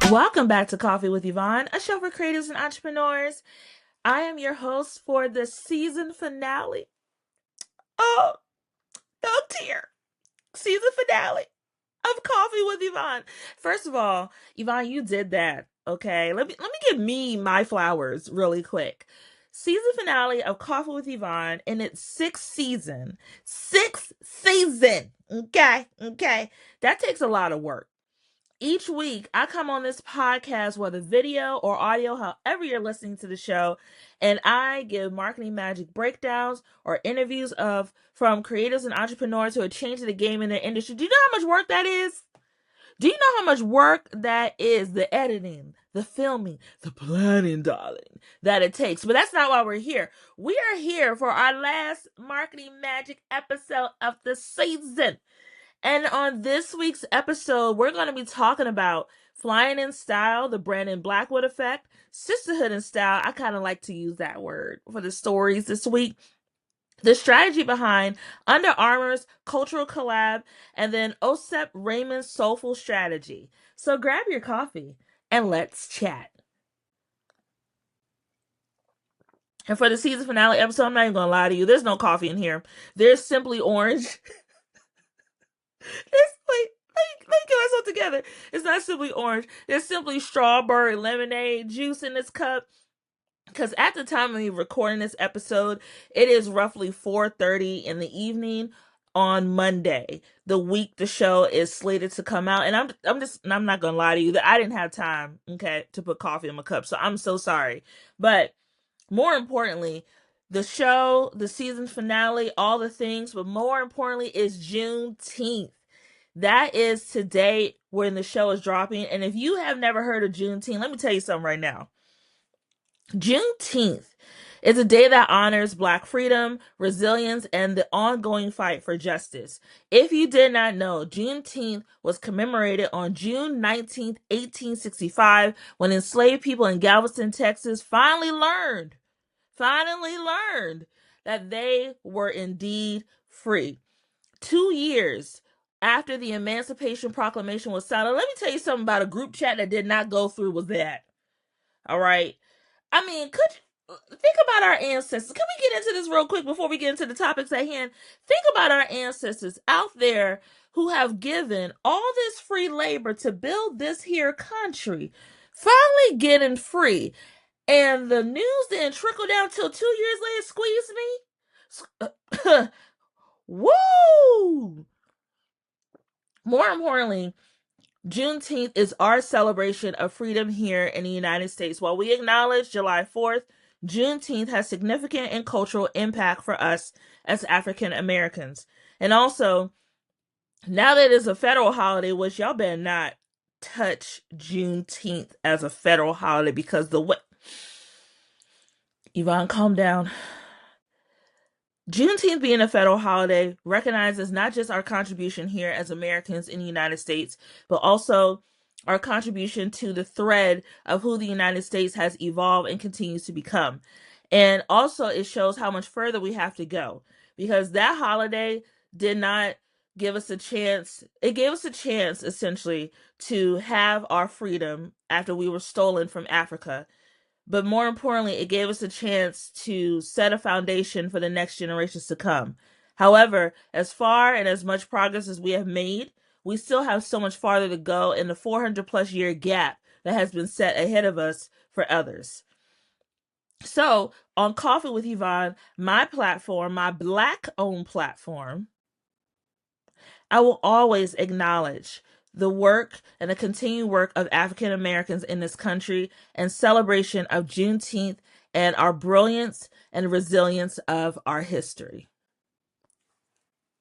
Welcome back to Coffee with Yvonne, a show for creatives and entrepreneurs. I am your host for the season finale. Oh, no tear. Season finale of Coffee with Yvonne. First of all, Yvonne, you did that. Okay. Let me give me my flowers really quick. Season finale of Coffee with Yvonne in its sixth season. Sixth season. Okay. That takes a lot of work. Each week, I come on this podcast, whether video or audio, however you're listening to the show, and I give marketing magic breakdowns or interviews from creators and entrepreneurs who are changing the game in their industry. Do you know how much work that is? Do you know how much work that is? The editing, the filming, the planning, darling, that it takes. But that's not why we're here. We are here for our last marketing magic episode of the season. And on this week's episode, we're going to be talking about flying in style, the Brandon Blackwood effect, sisterhood in style. I kind of like to use that word for the stories this week. The strategy behind Under Armour's cultural collab, and then Osep Ramen's soulful strategy. So grab your coffee and let's chat. And for the season finale episode, I'm not even going to lie to you. There's no coffee in here. There's simply orange. Let me get myself together. It's not simply orange. There's simply strawberry lemonade juice in this cup. Because at the time of me recording this episode, it is roughly 4:30 in the evening on Monday, the week the show is slated to come out. And I'm not gonna lie to you that I didn't have time, okay, to put coffee in my cup. So I'm so sorry. But more importantly, the show, the season finale, all the things, but more importantly is Juneteenth. That is today when the show is dropping. And if you have never heard of Juneteenth, let me tell you something right now. Juneteenth is a day that honors Black freedom, resilience, and the ongoing fight for justice. If you did not know, Juneteenth was commemorated on June 19th, 1865, when enslaved people in Galveston, Texas finally learned that they were indeed free. 2 years after the Emancipation Proclamation was signed, let me tell you something about a group chat that did not go through with that. All right. I mean, think about our ancestors. Can we get into this real quick before we get into the topics at hand? Think about our ancestors out there who have given all this free labor to build this here country, finally getting free. And the news didn't trickle down till 2 years later, squeeze me. Woo! More importantly, Juneteenth is our celebration of freedom here in the United States. While we acknowledge July 4th, Juneteenth has significant and cultural impact for us as African Americans. And also, now that it's a federal holiday, which y'all better not touch Juneteenth as a federal holiday, because Yvonne, calm down. Juneteenth being a federal holiday recognizes not just our contribution here as Americans in the United States, but also our contribution to the thread of who the United States has evolved and continues to become. And also it shows how much further we have to go, because that holiday did not give us a chance. It gave us a chance, essentially, to have our freedom after we were stolen from Africa. But more importantly, it gave us a chance to set a foundation for the next generations to come. However, as far and as much progress as we have made, we still have so much farther to go in the 400 plus year gap that has been set ahead of us for others. So, on Coffee with Yvonne, my platform, my Black-owned platform, I will always acknowledge the work and the continued work of African Americans in this country and celebration of Juneteenth and our brilliance and resilience of our history.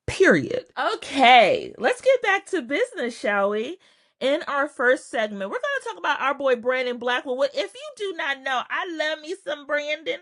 Period. Okay, let's get back to business, shall we? In our first segment, we're going to talk about our boy Brandon Blackwood. If you do not know, I love me some Brandon.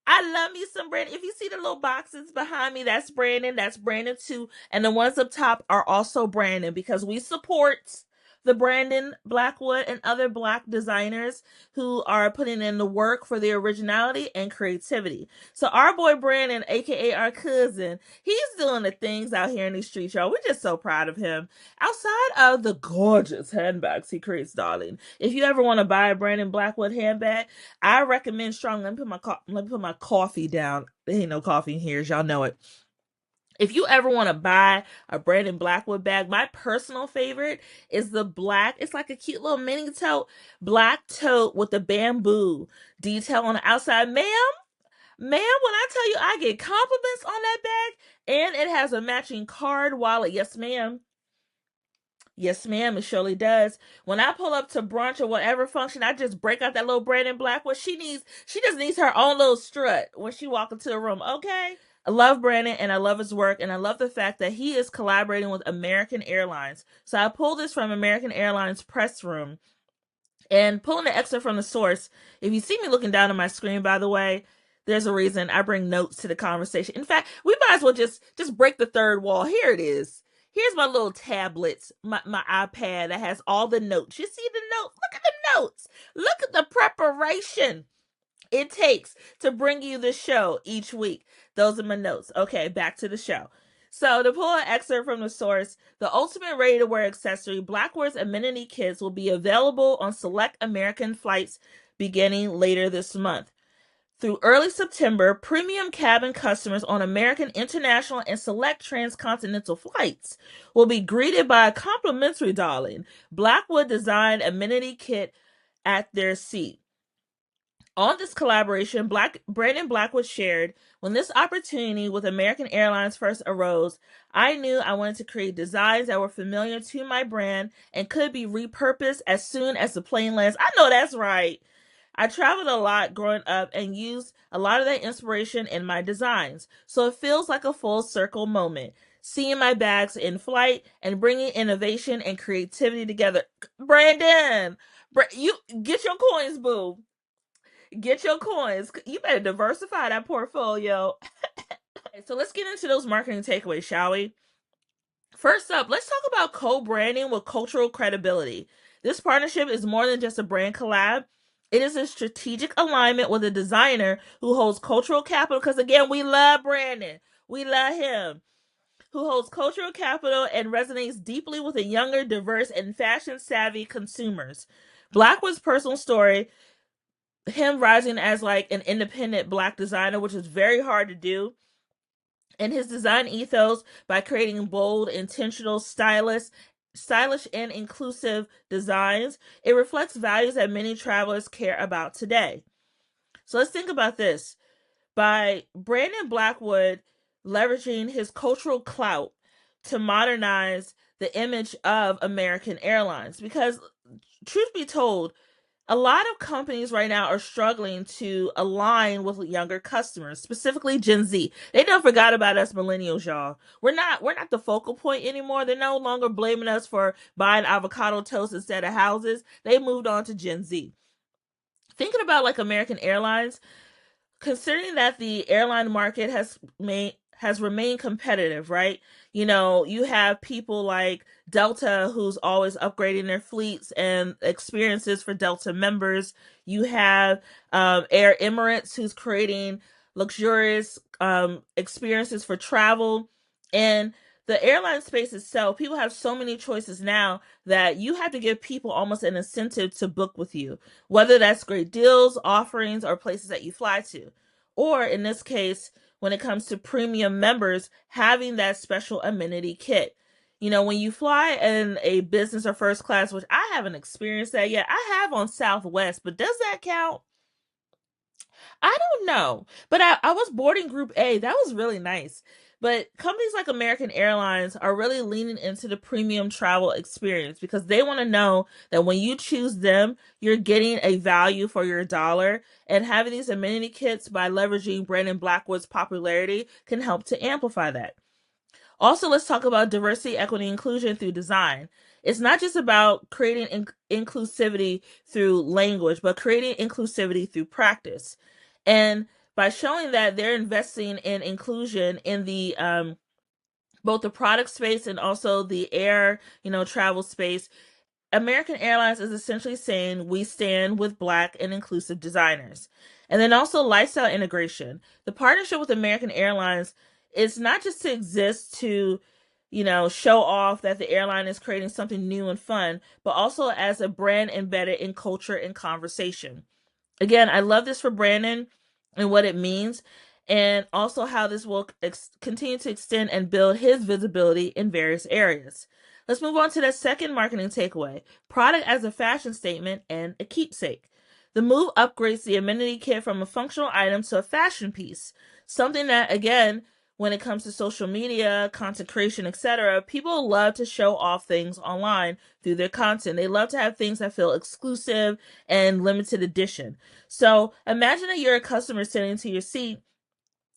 If you see the little boxes behind me, that's Brandon. That's Brandon too. And the ones up top are also Brandon, because we support the Brandon Blackwood and other Black designers who are putting in the work for their originality and creativity. So our boy Brandon, aka our cousin, he's doing the things out here in these streets, y'all. We're just so proud of him. Outside of the gorgeous handbags he creates, darling. If you ever want to buy a Brandon Blackwood handbag, I recommend strongly. Let me put my coffee down. There ain't no coffee in here, as y'all know it. If you ever want to buy a Brandon Blackwood bag, my personal favorite is the black. It's like a cute little mini tote, black tote with the bamboo detail on the outside. Ma'am, when I tell you I get compliments on that bag, and it has a matching card wallet. Yes, ma'am. Yes, ma'am, it surely does. When I pull up to brunch or whatever function, I just break out that little Brandon Blackwood. She just needs her own little strut when she walk into the room, okay? I love Brandon and I love his work, and I love the fact that he is collaborating with American Airlines. So I pulled this from American Airlines press room and pulling the excerpt from the source. If you see me looking down at my screen, by the way, there's a reason. I bring notes to the conversation. In fact, we might as well just break the third wall. Here it is. Here's my little tablets, my iPad that has all the notes. You see the notes? Look at the notes. Look at the preparation it takes to bring you the show each week. Those are my notes. Okay, back to the show. So to pull an excerpt from the source, the ultimate ready-to-wear accessory, Blackwood's amenity kits, will be available on select American flights beginning later this month. Through early September, premium cabin customers on American international and select transcontinental flights will be greeted by a complimentary, darling, Blackwood designed amenity kit at their seat. On this collaboration, Brandon Blackwood shared, when this opportunity with American Airlines first arose, I knew I wanted to create designs that were familiar to my brand and could be repurposed as soon as the plane lands. I know that's right. I traveled a lot growing up and used a lot of that inspiration in my designs, so it feels like a full circle moment. Seeing my bags in flight and bringing innovation and creativity together. Brandon, you get your coins, boo. Get your coins. You better diversify that portfolio. So let's get into those marketing takeaways, shall we? First up, let's talk about co-branding with cultural credibility. This partnership is more than just a brand collab. It is a strategic alignment with a designer who holds cultural capital, because again, we love Brandon. We love him. Who holds cultural capital and resonates deeply with a younger, diverse, and fashion-savvy consumers. Blackwood's personal story, him rising as like an independent Black designer, which is very hard to do, and his design ethos by creating bold, intentional, stylish, and inclusive designs, it reflects values that many travelers care about today. So let's think about this. By Brandon Blackwood leveraging his cultural clout to modernize the image of American Airlines, because truth be told, a lot of companies right now are struggling to align with younger customers, specifically Gen Z. They done forgot about us millennials, y'all. We're not the focal point anymore. They're no longer blaming us for buying avocado toast instead of houses. They moved on to Gen Z. Thinking about like American Airlines, considering that the airline market has remained competitive, right? You know, you have people like Delta, who's always upgrading their fleets and experiences for Delta members. You have Air Emirates, who's creating luxurious experiences for travel. And the airline space itself, people have so many choices now that you have to give people almost an incentive to book with you, whether that's great deals, offerings, or places that you fly to. Or in this case, when it comes to premium members, having that special amenity kit. You know, when you fly in a business or first class, which I haven't experienced that yet, I have on Southwest, but does that count? I don't know. But I was boarding Group A. That was really nice. But companies like American Airlines are really leaning into the premium travel experience because they want to know that when you choose them, you're getting a value for your dollar. And having these amenity kits by leveraging Brandon Blackwood's popularity can help to amplify that. Also, let's talk about diversity, equity, inclusion through design. It's not just about creating inclusivity through language, but creating inclusivity through practice. And by showing that they're investing in inclusion in the both the product space and also the air, travel space, American Airlines is essentially saying we stand with Black and inclusive designers. And then also lifestyle integration. The partnership with American Airlines is not just to exist to, show off that the airline is creating something new and fun, but also as a brand embedded in culture and conversation. Again, I love this for Brandon and what it means, and also how this will continue to extend and build his visibility in various areas. Let's move on to the second marketing takeaway: product as a fashion statement and a keepsake. The move upgrades the amenity kit from a functional item to a fashion piece, something that, again, when it comes to social media, content creation, etc., people love to show off things online through their content. They love to have things that feel exclusive and limited edition. So imagine that you're a customer sitting into your seat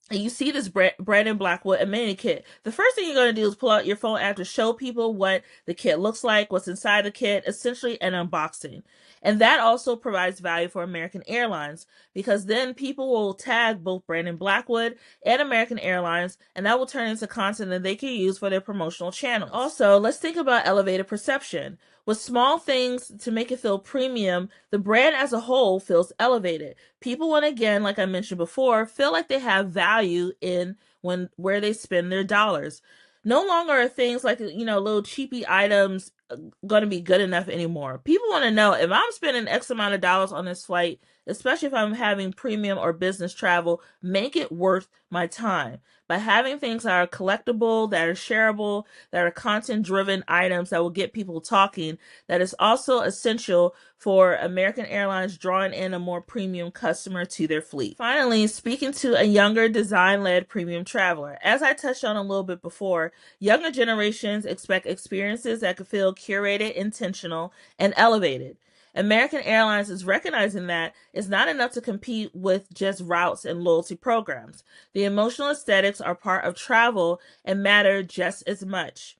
and you see this Brandon Blackwood amenity kit. The first thing you're going to do is pull out your phone app to show people what the kit looks like, what's inside the kit, essentially an unboxing. And that also provides value for American Airlines, because then people will tag both Brandon Blackwood and American Airlines, and that will turn into content that they can use for their promotional channels. Also, let's think about elevated perception. With small things to make it feel premium, the brand as a whole feels elevated. People want, again, like I mentioned before, feel like they have value in where they spend their dollars. No longer are things like, little cheapy items going to be good enough anymore. People want to know, if I'm spending X amount of dollars on this flight, especially if I'm having premium or business travel, make it worth my time. By having things that are collectible, that are shareable, that are content-driven items that will get people talking, that is also essential for American Airlines drawing in a more premium customer to their fleet. Finally, speaking to a younger design-led premium traveler. As I touched on a little bit before, younger generations expect experiences that could feel curated, intentional, and elevated. American Airlines is recognizing that it's not enough to compete with just routes and loyalty programs. The emotional aesthetics are part of travel and matter just as much.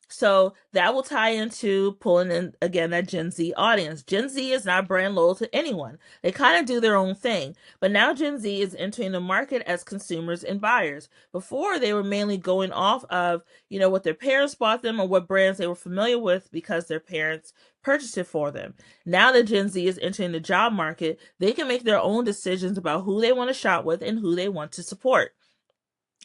So that will tie into pulling in, again, that Gen Z audience. Gen Z is not brand loyal to anyone. They kind of do their own thing. But now Gen Z is entering the market as consumers and buyers. Before, they were mainly going off of, what their parents bought them or what brands they were familiar with because their parents purchased it for them. Now that Gen Z is entering the job market, they can make their own decisions about who they want to shop with and who they want to support.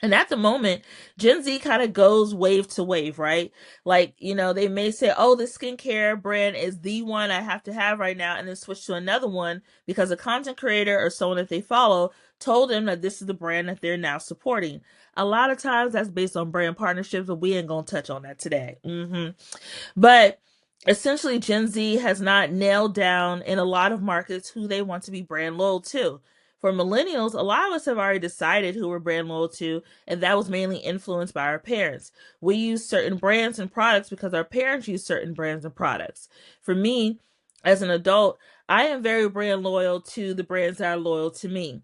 And at the moment, Gen Z kind of goes wave to wave, right? Like, they may say, oh, this skincare brand is the one I have to have right now, and then switch to another one because a content creator or someone that they follow told them that this is the brand that they're now supporting. A lot of times that's based on brand partnerships, but we ain't going to touch on that today. But essentially, Gen Z has not nailed down in a lot of markets who they want to be brand loyal to. For millennials, a lot of us have already decided who we're brand loyal to, and that was mainly influenced by our parents. We use certain brands and products because our parents use certain brands and products. For me, as an adult, I am very brand loyal to the brands that are loyal to me.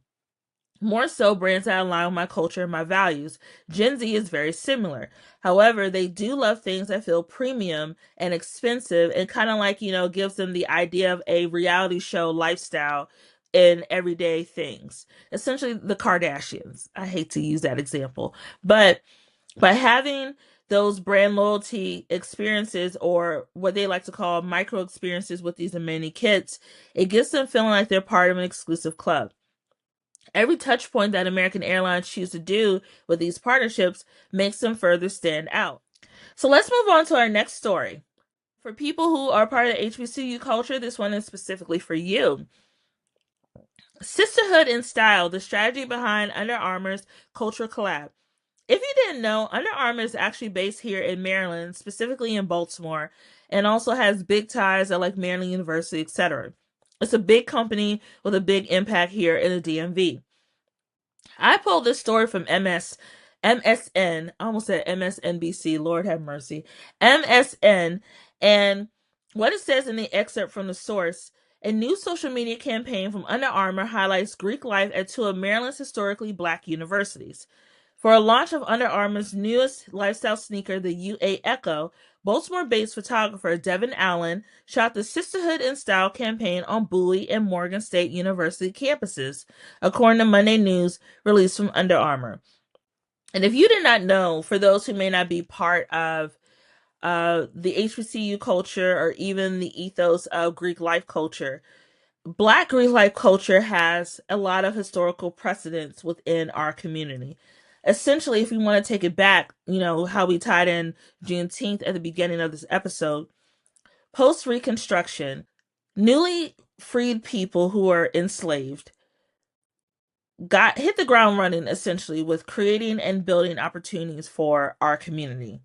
More so brands that align with my culture and my values. Gen Z is very similar. However, they do love things that feel premium and expensive and kind of like, gives them the idea of a reality show lifestyle in everyday things. Essentially, the Kardashians. I hate to use that example. But by having those brand loyalty experiences, or what they like to call micro experiences with these amenity kits, it gets them feeling like they're part of an exclusive club. Every touch point that American Airlines choose to do with these partnerships makes them further stand out. So let's move on to our next story. For people who are part of the HBCU culture, this one is specifically for you. Sisterhood in Style, the strategy behind Under Armour's cultural collab. If you didn't know, Under Armour is actually based here in Maryland, specifically in Baltimore, and also has big ties at like Maryland University, etc. It's a big company with a big impact here in the DMV. I pulled this story from MSN, I almost said MSNBC, Lord have mercy, MSN, and what it says in the excerpt from the source: a new social media campaign from Under Armour highlights Greek life at two of Maryland's historically Black universities. For a launch of Under Armour's newest lifestyle sneaker, the UA Echo, Baltimore-based photographer Devin Allen shot the Sisterhood in Style campaign on Bowie and Morgan State University campuses, according to Monday News released from Under Armour. And if you did not know, for those who may not be part of the HBCU culture, or even the ethos of Greek life culture. Black Greek life culture has a lot of historical precedents within our community. Essentially, if we want to take it back, how we tied in Juneteenth at the beginning of this episode, post Reconstruction, newly freed people who were enslaved hit the ground running, essentially, with creating and building opportunities for our community.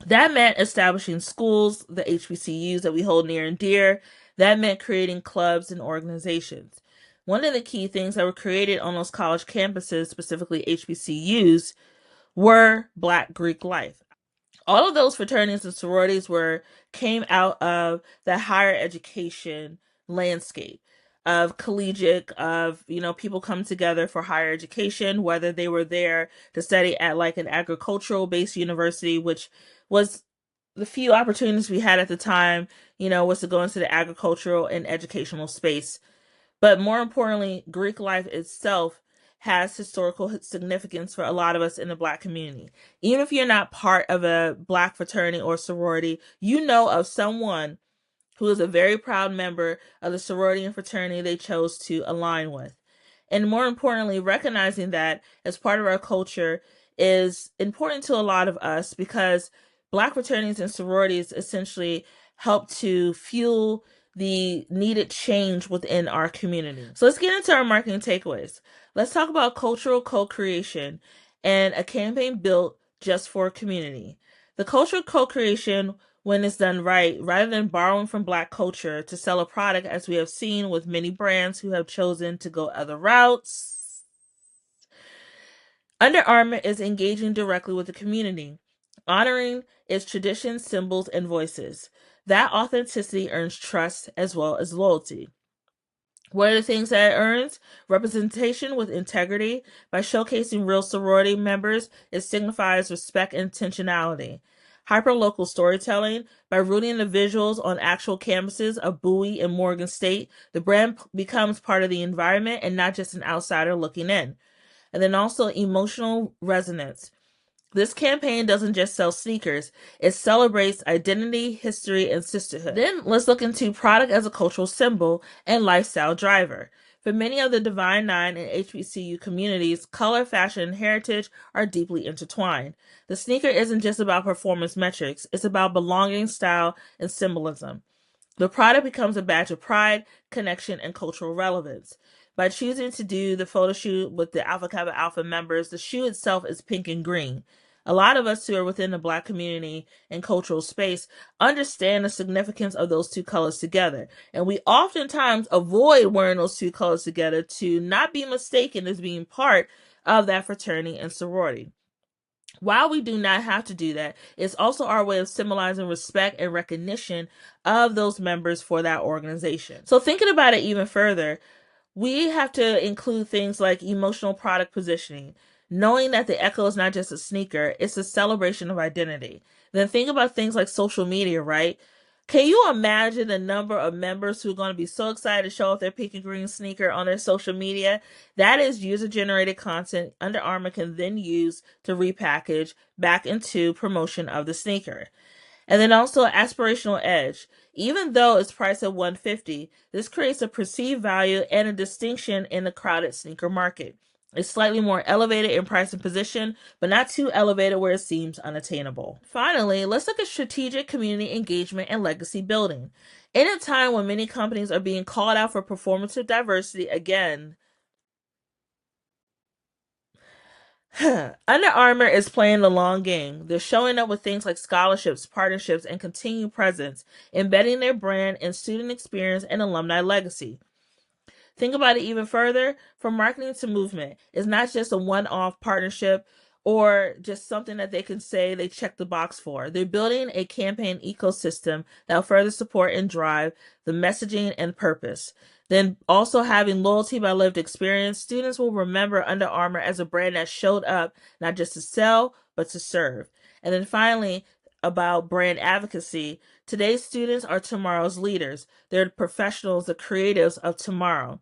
That meant establishing schools, the HBCUs that we hold near and dear. That meant creating clubs and organizations. One of the key things that were created on those college campuses, specifically HBCUs, were Black Greek life. All of those fraternities and sororities came out of the higher education landscape of collegiate, of people come together for higher education, whether they were there to study at like an agricultural based university, which was the few opportunities we had at the time, was to go into the agricultural and educational space. But more importantly, Greek life itself has historical significance for a lot of us in the Black community. Even if you're not part of a Black fraternity or sorority, you know of someone who is a very proud member of the sorority and fraternity they chose to align with. And more importantly, recognizing that as part of our culture is important to a lot of us, because Black fraternities and sororities essentially help to fuel the needed change within our community. So let's get into our marketing takeaways. Let's talk about cultural co-creation and a campaign built just for community. The cultural co-creation, when it's done right, rather than borrowing from Black culture to sell a product, as we have seen with many brands who have chosen to go other routes, Under Armour is engaging directly with the community, honoring its traditions, symbols, and voices. That authenticity earns trust as well as loyalty. What are the things that it earns? Representation with integrity. By showcasing real sorority members, it signifies respect and intentionality. Hyperlocal storytelling. By rooting the visuals on actual campuses of Bowie and Morgan State, the brand becomes part of the environment and not just an outsider looking in. And then also emotional resonance. This campaign doesn't just sell sneakers, it celebrates identity, history, and sisterhood. Then let's look into product as a cultural symbol and lifestyle driver. For many of the Divine Nine and HBCU communities, color, fashion, and heritage are deeply intertwined. The sneaker isn't just about performance metrics, it's about belonging, style, and symbolism. The product becomes a badge of pride, connection, and cultural relevance. By choosing to do the photo shoot with the Alpha Kappa Alpha members, the shoe itself is pink and green. A lot of us who are within the Black community and cultural space understand the significance of those two colors together. And we oftentimes avoid wearing those two colors together to not be mistaken as being part of that fraternity and sorority. While we do not have to do that, it's also our way of symbolizing respect and recognition of those members for that organization. So thinking about it even further, we have to include things like emotional product positioning, knowing that the Echo is not just a sneaker, it's a celebration of identity. Then think about things like social media, right? Can you imagine the number of members who are going to be so excited to show off their pink and green sneaker on their social media? That is user-generated content Under Armour can then use to repackage back into promotion of the sneaker. And then also aspirational edge. Even though it's priced at $150, this creates a perceived value and a distinction in the crowded sneaker market. It's slightly more elevated in price and position, but not too elevated where it seems unattainable. Finally, let's look at strategic community engagement and legacy building. In a time when many companies are being called out for performative diversity again, Under Armour is playing the long game. They're showing up with things like scholarships, partnerships, and continued presence, embedding their brand in student experience and alumni legacy. Think about it even further. From marketing to movement, it's not just a one-off partnership or just something that they can say they check the box for. They're building a campaign ecosystem that will further support and drive the messaging and purpose. Then also having loyalty by lived experience, students will remember Under Armour as a brand that showed up not just to sell, but to serve. And then finally, about brand advocacy, today's students are tomorrow's leaders. They're the professionals, the creatives of tomorrow.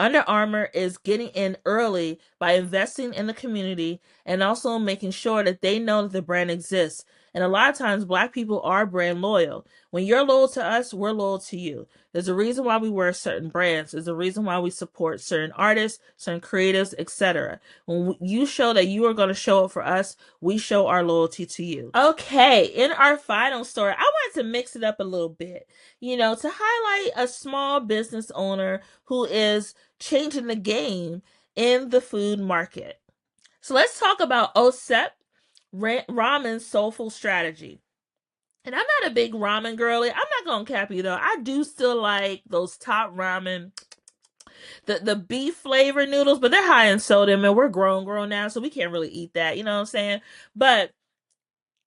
Under Armour is getting in early by investing in the community and also making sure that they know that the brand exists. And a lot of times, Black people are brand loyal. When you're loyal to us, we're loyal to you. There's a reason why we wear certain brands. There's a reason why we support certain artists, certain creatives, etc. When you show that you are going to show up for us, we show our loyalty to you. Okay, in our final story, I wanted to mix it up a little bit, to highlight a small business owner who is changing the game in the food market. So let's talk about Osep Ramen's Soulful strategy. And I'm not a big ramen girly. I'm not gonna cap you though. I do still like those top ramen, the beef flavor noodles, but they're high in sodium and we're grown now, so we can't really eat that. You know what I'm saying? But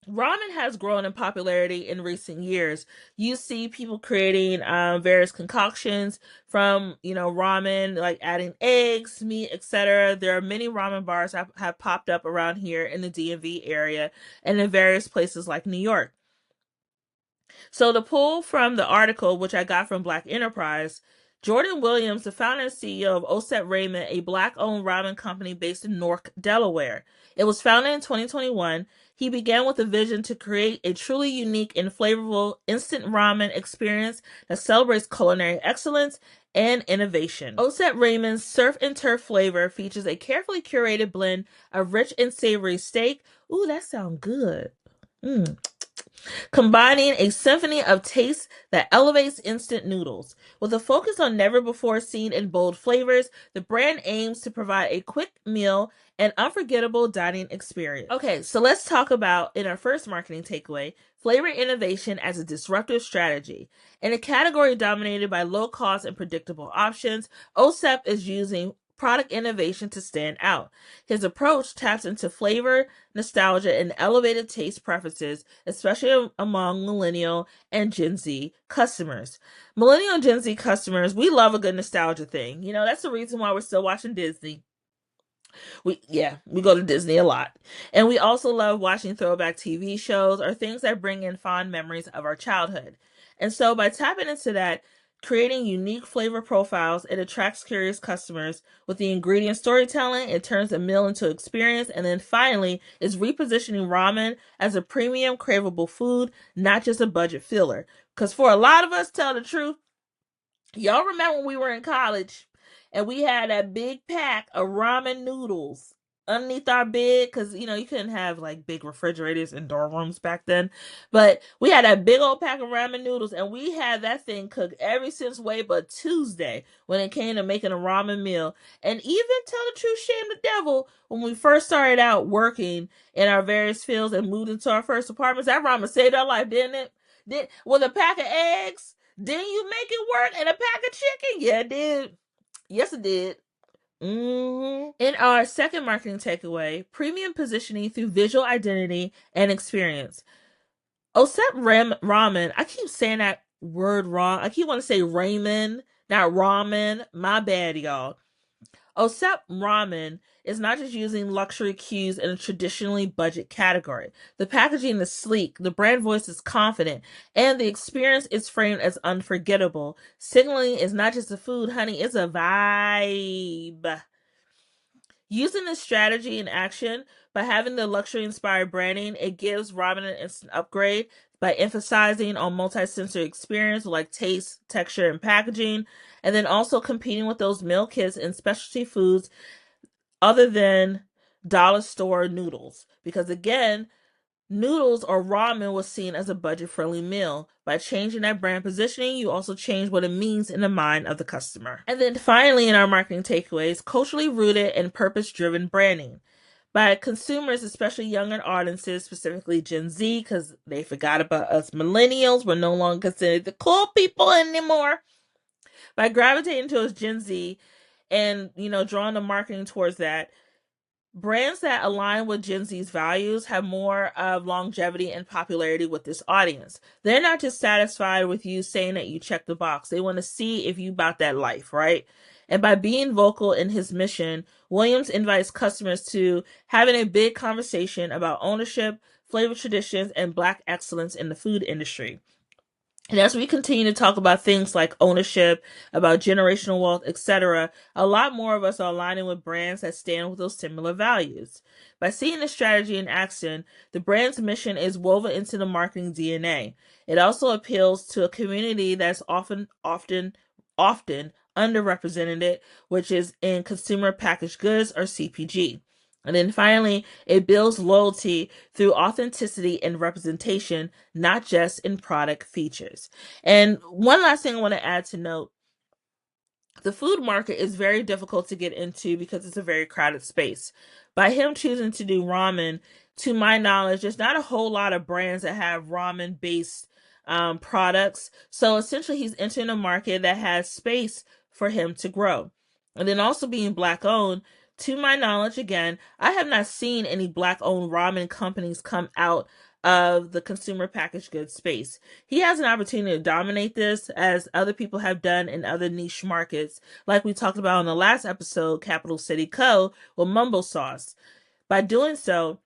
ramen has grown in popularity in recent years. You see people creating various concoctions from, ramen, like adding eggs, meat, etc. There are many ramen bars that have popped up around here in the DMV area and in various places like New York. So to pull from the article, which I got from Black Enterprise, Jordan Williams, the founder and CEO of Osep Ramen, a Black-owned ramen company based in Newark, Delaware. It was founded in 2021. He began with a vision to create a truly unique and flavorful instant ramen experience that celebrates culinary excellence and innovation. Osep Ramen's surf and turf flavor features a carefully curated blend of rich and savory steak. Ooh, that sounds good. Combining a symphony of taste that elevates instant noodles. With a focus on never-before-seen and bold flavors, the brand aims to provide a quick meal and unforgettable dining experience. Okay, so let's talk about, in our first marketing takeaway, flavor innovation as a disruptive strategy. In a category dominated by low cost and predictable options, Osep is using product innovation to stand out. His approach taps into flavor, nostalgia, and elevated taste preferences, especially among millennial and Gen Z customers. Millennial and Gen Z customers, we love a good nostalgia thing. That's the reason why we're still watching Disney. We go to Disney a lot. And we also love watching throwback TV shows or things that bring in fond memories of our childhood. And so by tapping into that, creating unique flavor profiles, it attracts curious customers. With the ingredient storytelling, it turns a meal into experience. And then finally, is repositioning ramen as a premium, craveable food, not just a budget filler. Because for a lot of us, tell the truth, y'all remember when we were in college and we had that big pack of ramen noodles underneath our bed, because you couldn't have like big refrigerators in dorm rooms back then, but we had that big old pack of ramen noodles and we had that thing cooked every since way but Tuesday when it came to making a ramen meal. And even, tell the truth, shame the devil, when we first started out working in our various fields and moved into our first apartments, that ramen saved our life, didn't it? With a pack of eggs, didn't you make it work? And a pack of chicken? Yeah, it did. Yes, it did. In our second marketing takeaway, premium positioning through visual identity and experience. Osep Ramen, I keep saying that word wrong. I keep wanting to say ramen, not ramen. My bad, y'all. Osep Ramen is not just using luxury cues in a traditionally budget category. The packaging is sleek, the brand voice is confident, and the experience is framed as unforgettable. Signaling is not just a food, honey, it's a vibe. Using this strategy in action, by having the luxury-inspired branding, it gives ramen an instant upgrade by emphasizing on multi-sensory experience like taste, texture, and packaging, and then also competing with those meal kits and specialty foods other than dollar store noodles. Because again, noodles or ramen was seen as a budget-friendly meal. By changing that brand positioning, you also change what it means in the mind of the customer. And then finally, in our marketing takeaways, culturally rooted and purpose-driven branding. By consumers, especially younger audiences, specifically Gen Z, because they forgot about us millennials. We're no longer considered the cool people anymore. By gravitating towards Gen Z and, drawing the marketing towards that, brands that align with Gen Z's values have more of longevity and popularity with this audience. They're not just satisfied with you saying that you check the box. They want to see if you about that life, right? And by being vocal in his mission, Williams invites customers to having a big conversation about ownership, flavor traditions, and Black excellence in the food industry. And as we continue to talk about things like ownership, about generational wealth, etc., a lot more of us are aligning with brands that stand with those similar values. By seeing the strategy in action, the brand's mission is woven into the marketing DNA. It also appeals to a community that's often underrepresented, which is in consumer packaged goods or CPG. And then finally, it builds loyalty through authenticity and representation, not just in product features. And one last thing I want to add to note, the food market is very difficult to get into because it's a very crowded space. By him choosing to do ramen, to my knowledge, there's not a whole lot of brands that have ramen based products. So essentially, he's entering a market that has space for him to grow. And then also being Black owned, to my knowledge, again, I have not seen any Black owned ramen companies come out of the consumer packaged goods space. He has an opportunity to dominate this as other people have done in other niche markets, like we talked about in the last episode, Capital City Co. with Mumbo Sauce. By doing so,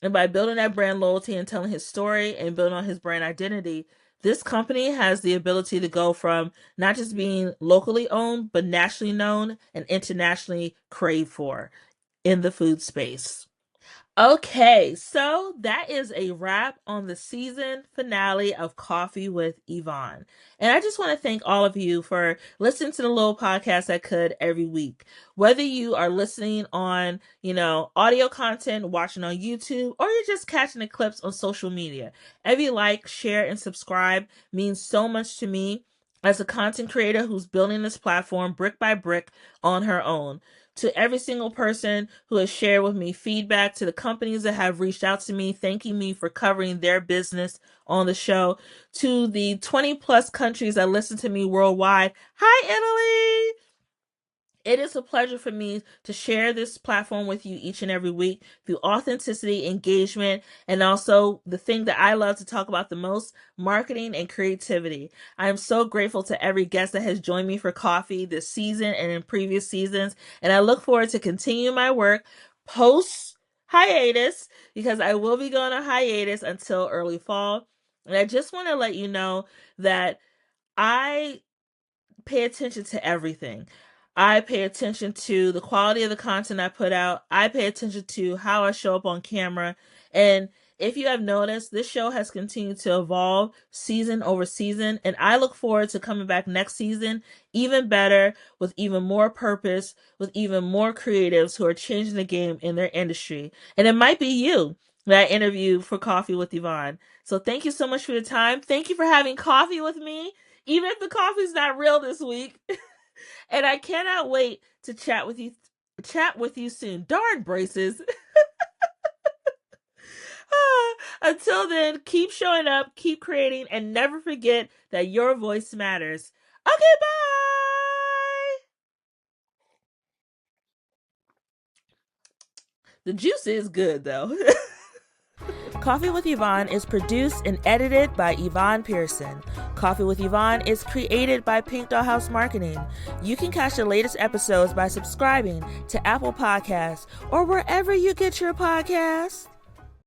and by building that brand loyalty and telling his story and building on his brand identity, this company has the ability to go from not just being locally owned, but nationally known and internationally craved for in the food space. Okay, so that is a wrap on the season finale of Coffee with Yvonne. And I just want to thank all of you for listening to the little podcast I could every week. Whether you are listening on, audio content, watching on YouTube, or you're just catching the clips on social media. Every like, share, and subscribe means so much to me as a content creator who's building this platform brick by brick on her own. To every single person who has shared with me feedback, to the companies that have reached out to me, thanking me for covering their business on the show, to the 20 plus countries that listen to me worldwide. Hi, Italy! It is a pleasure for me to share this platform with you each and every week through authenticity, engagement, and also the thing that I love to talk about the most, marketing and creativity. I am so grateful to every guest that has joined me for coffee this season and in previous seasons, and I look forward to continuing my work post hiatus because I will be going on hiatus until early fall. And I just want to let you know that I pay attention to everything. I pay attention to the quality of the content I put out. I pay attention to how I show up on camera. And if you have noticed, this show has continued to evolve season over season. And I look forward to coming back next season even better, with even more purpose, with even more creatives who are changing the game in their industry. And it might be you that I interview for Coffee with Yvonne. So thank you so much for your time. Thank you for having coffee with me, even if the coffee's not real this week. And I cannot wait to chat with you soon. Darn braces. Until then, keep showing up, keep creating, and never forget that your voice matters. Okay, bye. The juice is good though. Coffee with Yvonne is produced and edited by Yvonne Pearson. Coffee with Yvonne is created by Pink Dollhouse Marketing. You can catch the latest episodes by subscribing to Apple Podcasts or wherever you get your podcasts.